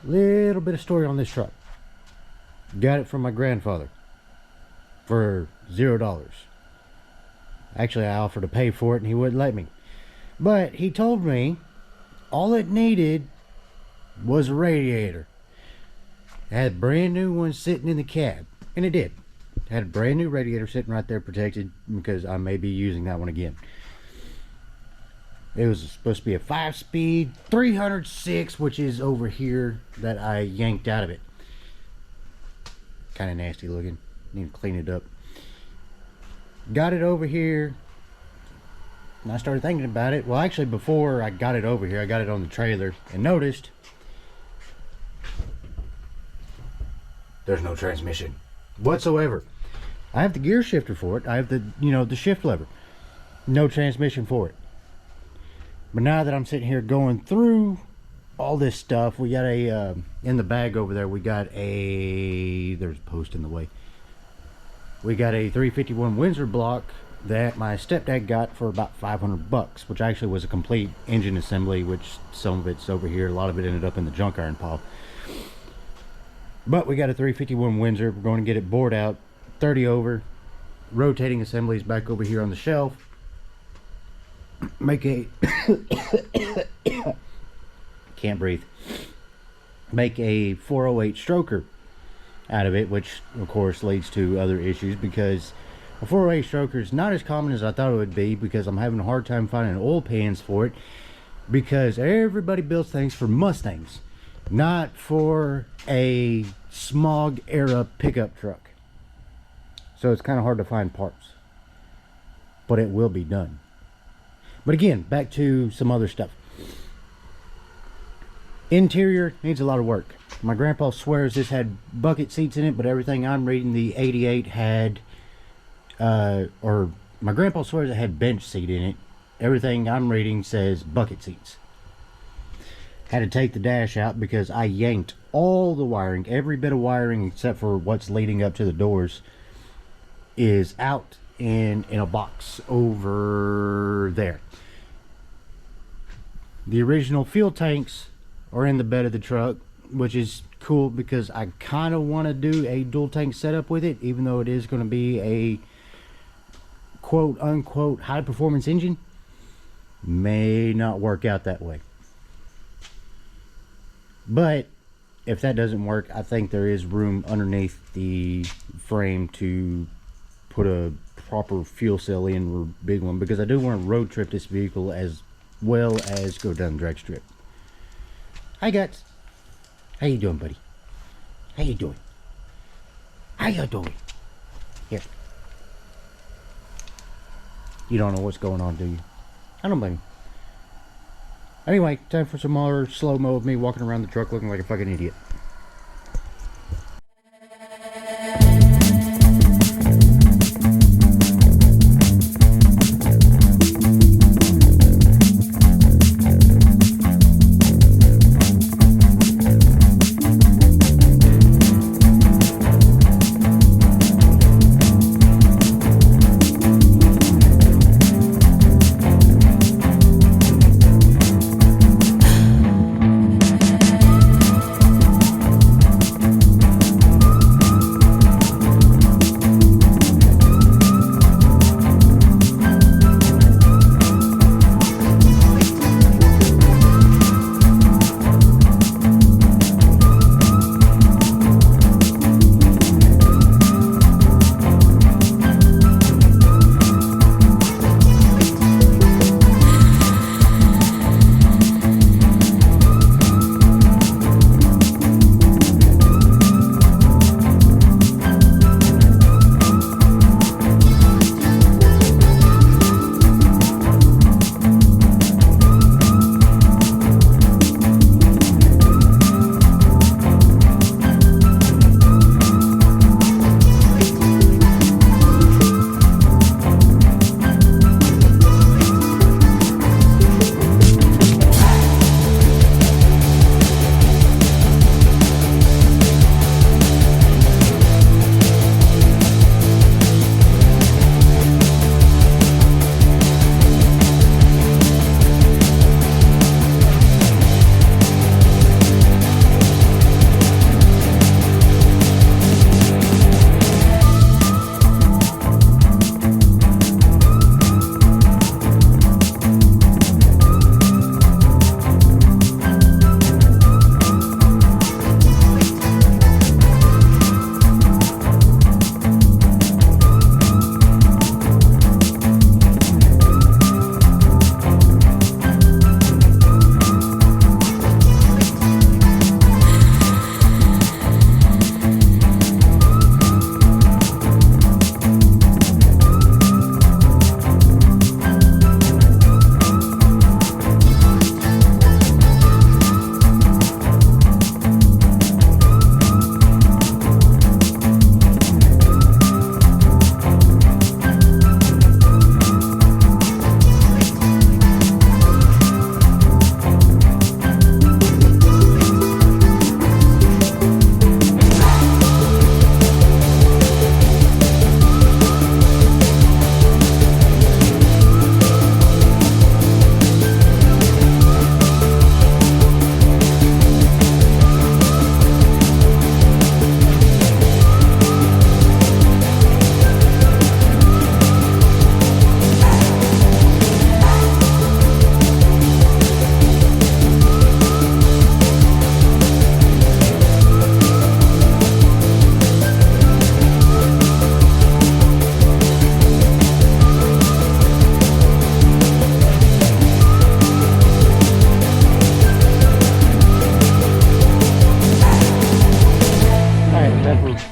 Little bit of story on this truck. Got it from my grandfather for $0. Actually, I offered to pay for it and he wouldn't let me. But he told me all it needed was a radiator. It had a brand new one sitting in the cab. And it did. It had a brand new radiator sitting right there protected because I may be using that one again. It was supposed to be a 5-speed 306, which is over here that I yanked out of it. Kind of nasty looking. Need to clean it up. Got it over here. And I started thinking about it. Well, actually, before I got it over here, I got it on the trailer and noticed there's no transmission whatsoever. I have the gear shifter for it. I have the, the shift lever. No transmission for it. But now that I'm sitting here going through all this stuff, we got a, in the bag over there, we got a, there's a post in the way. We got a 351 Windsor block that my stepdad got for about $500, which actually was a complete engine assembly, which some of it's over here. A lot of it ended up in the junk iron pile. But we got a 351 Windsor. We're going to get it bored out, 30 over, rotating assemblies back over here on the shelf. Make a can't breathe. Make a 408 stroker out of it, which of course leads to other issues because a 408 stroker is not as common as I thought it would be, because I'm having a hard time finding oil pans for it, because everybody builds things for Mustangs, not for a smog era pickup truck. So it's kind of hard to find parts, but it will be done. But again, back to some other stuff. Interior needs a lot of work. My grandpa swears this had bucket seats in it, but everything I'm reading, the 88 had, or my grandpa swears it had bench seat in it. Everything I'm reading says bucket seats. Had to take the dash out because I yanked all the wiring, every bit of wiring except for what's leading up to the doors is out in a box over there. The original fuel tanks are in the bed of the truck, which is cool because I kind of want to do a dual tank setup with it, even though it is going to be a quote unquote high performance engine. May not work out that way. But if that doesn't work, I think there is room underneath the frame to put a proper fuel cell in, or a big one, because I do want to road trip this vehicle as well as go down the drag strip. Hi Guts. How you doing, buddy? How you doing? How you doing? Here. You don't know what's going on, do you? I don't blame you. Anyway, time for some more slow-mo of me walking around the truck looking like a fucking idiot.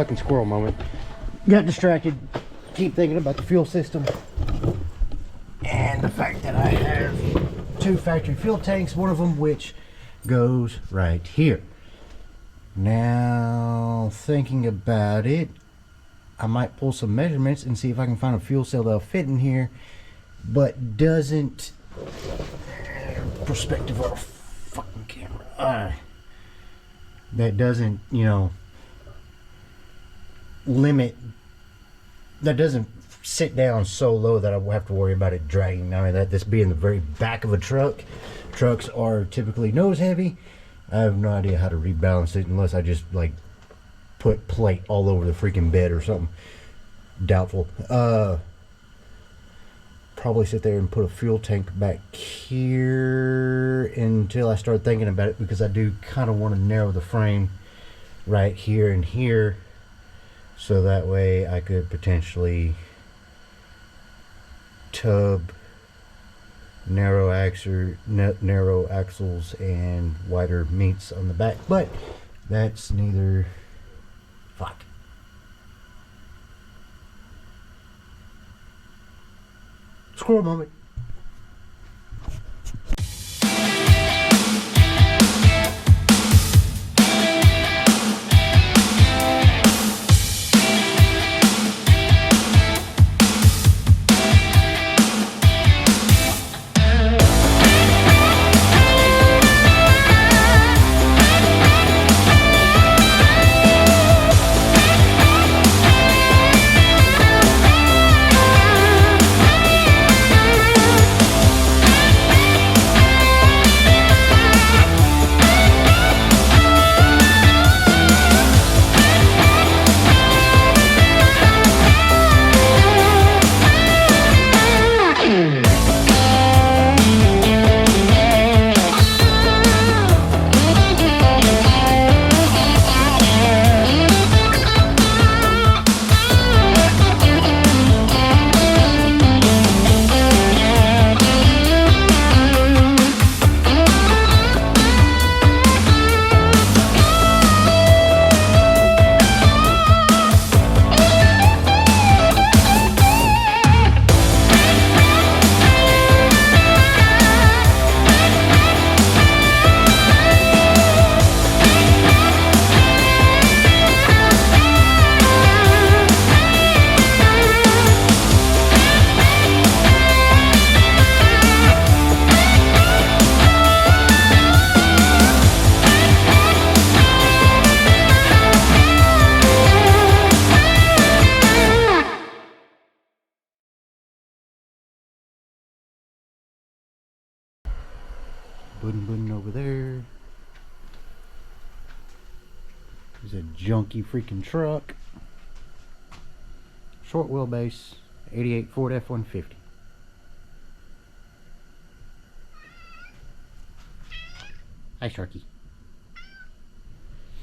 fucking squirrel moment. Got distracted. Keep thinking about the fuel system. And the fact that I have 2 factory fuel tanks, one of them which goes right here. Now, thinking about it, I might pull some measurements and see if I can find a fuel cell that'll fit in here, but doesn't, perspective of a fucking camera, that doesn't, you know, limit, that doesn't sit down so low that I will have to worry about it dragging. I mean, that this being the very back of a truck, trucks are typically nose heavy. I have no idea how to rebalance it unless I just like put plate all over the freaking bed or something. Doubtful. Probably sit there and put a fuel tank back here until I start thinking about it, because I do kind of want to narrow the frame right here and here, so that way I could potentially tub narrow axles and wider meats on the back, but that's neither. Fuck. Squirrel moment. Budding over there. There's a junky freaking truck. Short wheelbase, 88 Ford F-150. Hi, Sharky.